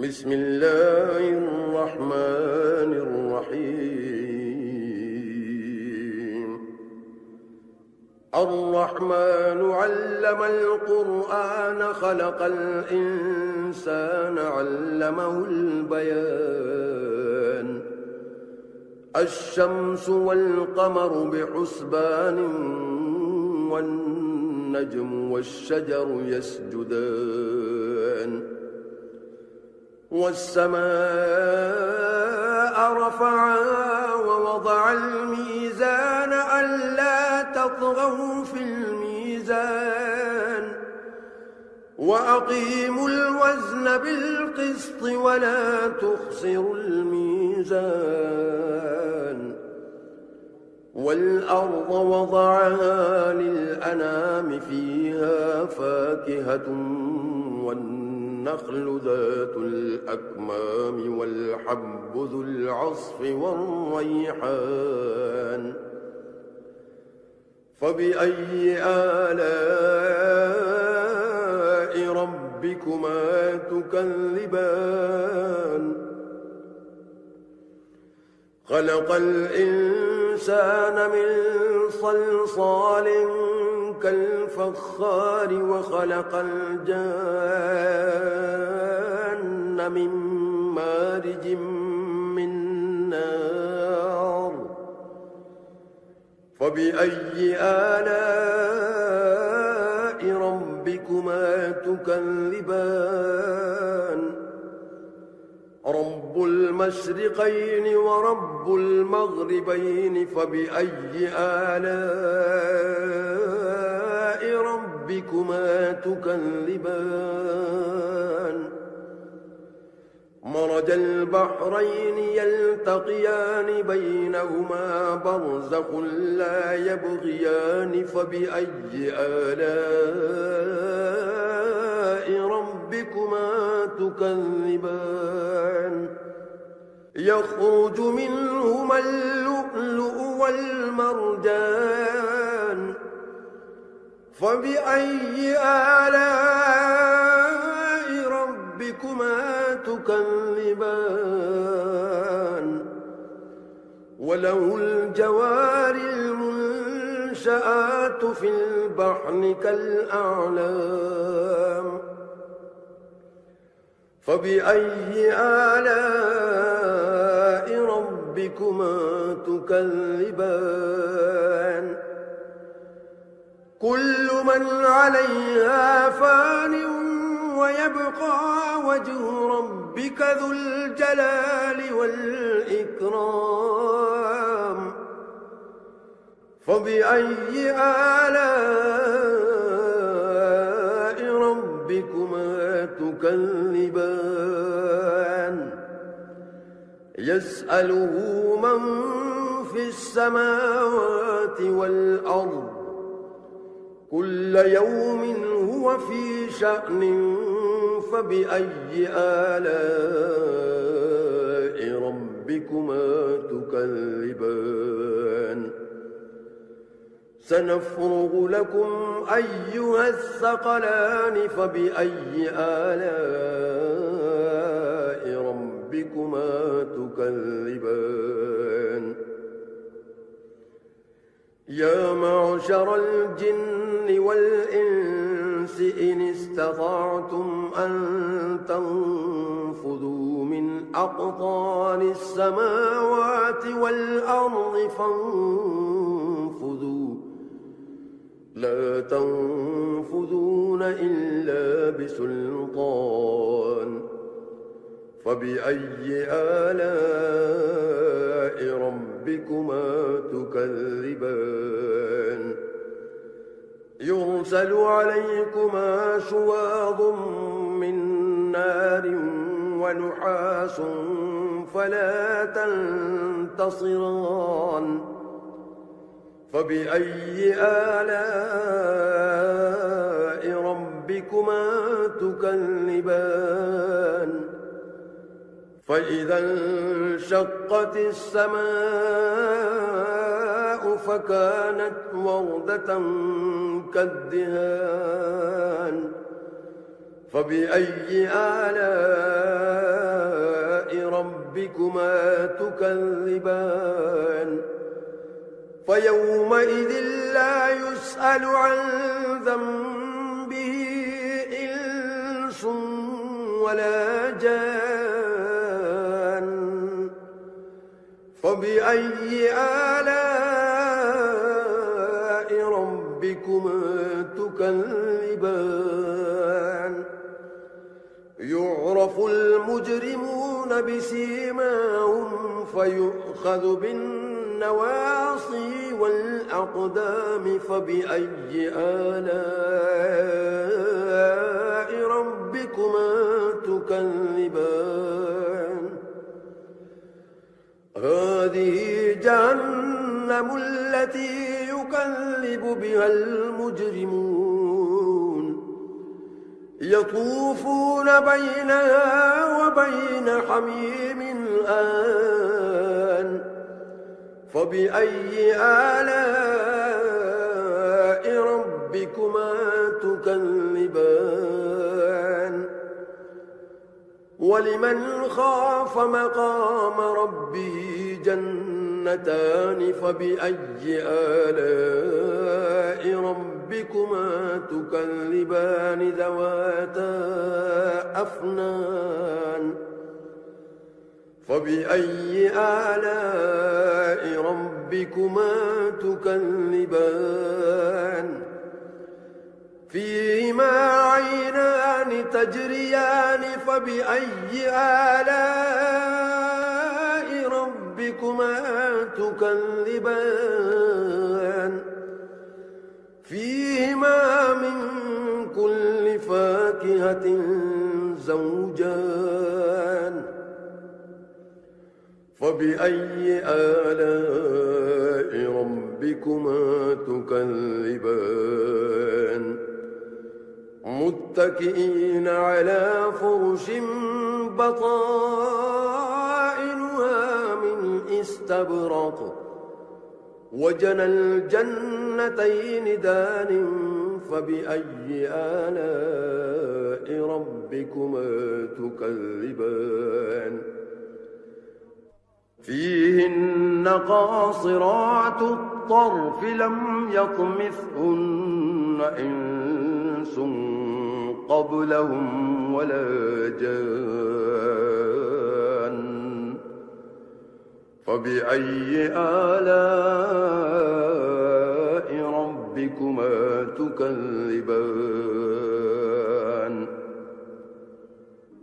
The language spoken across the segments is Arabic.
بسم الله الرحمن الرحيم. الرحمن علم القرآن خلق الإنسان علمه البيان. الشمس والقمر بحسبان والنجم والشجر يسجدان. والسماء رفعها ووضع الميزان ألا تطغوا في الميزان وأقيموا الوزن بالقسط ولا تخسروا الميزان. والأرض وضعها للأنام فيها فاكهة والنخل ذات الأكمام والحب ذو العصف والريحان. فبأي آلاء ربكما تكذبان؟ خلق الإنسان من صلصال كالفخار وخلق الجان من مارج من نار. فبأي آلاء ربكما تكذبان؟ رب المشرقين ورب المغربين. فبأي آلاء ربكما تكذبان؟ مرج البحرين يلتقيان بينهما برزخ لا يبغيان. فبأي آلاء ربكما تكذبان؟ يخرج منهما اللؤلؤ والمرجان. فبأي آلاء ربكما تكذبان؟ وله الجوار المنشآت في البحر كالأعلام. فبأي آلاء ربكما تكذبان؟ كل من عليها فان ويبقى وجه ربك ذو الجلال والإكرام. فبأي آلاء ربكما تكذبان؟ يسأله من في السماوات والأرض كل يوم هو في شأن. فبأي آلاء ربكما تكذبان؟ سنفرغ لكم أيها الثقلان. فبأي آلاء ربكما تكذبان؟ يا معشر الجن والإنس إن استطعتم أن تنفذوا من أقطار السماوات والأرض فانفذوا لا تنفذون إلا بسلطان. فبأي آلاء ربكما تكذبان؟ يرسل عليكما شواظ من نار ونحاس فلا تنتصران. فبأي آلاء ربكما تكذبان؟ فإذا انشقت السماء فكانت وردة كالدهان. فبأي آلاء ربكما تكذبان فيومئذ لا يسأل عن ذنبه إنس ولا جان فبأي آلاء ربكما تكذبان يعرف المجرمون بسيماهم فيؤخذ بالنواصي والأقدام فبأي آلاء ربكما تكذبان هذه جهنم التي يكذب بها المجرمون يطوفون بينها وبين حميم آن فبأي آلاء ربكما تكذبان ولمن خاف مقام ربه جنتان فبأي آلاء ربكما تكذبان ذواتا أفنان فبأي آلاء ربكما تكذبان فيهما عينان تجريان فبأي آلاء ربكما تكذبان فيهما من كل فاكهة زوجان فبأي آلاء ربكما تكذبان متكئين على فرش بطائنها من استبرق وجنى الجنتين دان فبأي آلاء ربكما تكذبان فيهن قاصرات الطرف لم يطمثهن إنس قبلهم ولا جان فبأي آلاء ربكما تكذبان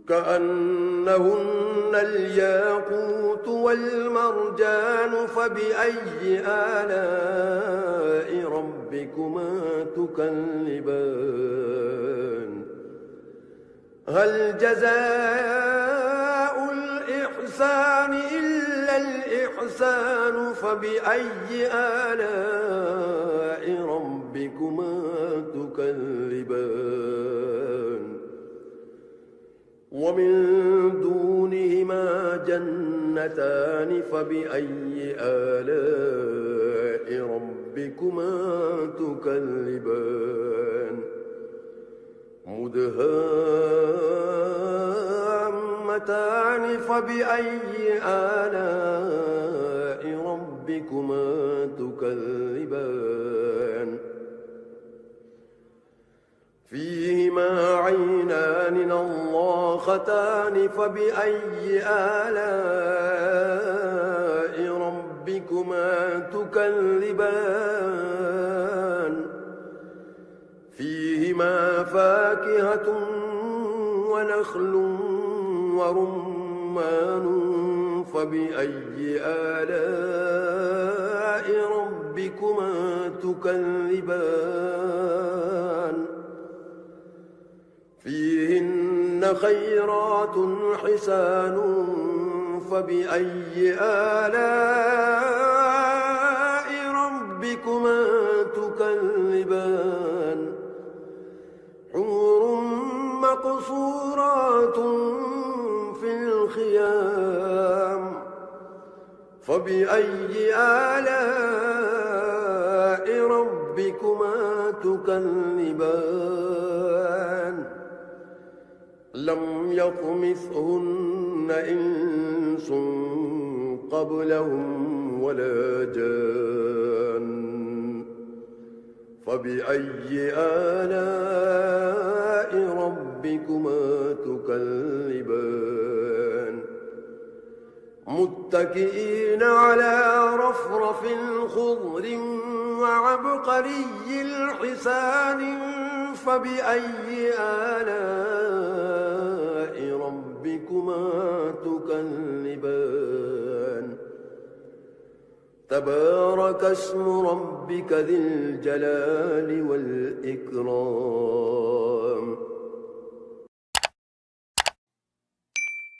كأنهن الياقوت والمرجان فبأي آلاء ربكما تكذبان هل جزاء الإحسان إلا الإحسان فبأي آلاء ربكما تكذبان ومن دونهما جنتان فبأي آلاء ربكما تكذبان مدهامتان فبأي آلاء ربكما تكذبان فيهما عينان نضاختان فبأي آلاء ربكما تكذبان فيهما فاكهة ونخل ورمان فبأي آلاء ربكما تكذبان فيهن خيرات حسان فبأي آلاء ربكما تكذبان حور مقصورات في الخيام فبأي آلاء ربكما تكذبان لم يطمثهن إنس قبلهم ولا جان فبأي آلاء ربكما تكذبان متكئين على رفرف خضر وعبقري الحسان فبأي آلاء ربكما تكذبان تبارك اسم ربك ذي الجلال والإكرام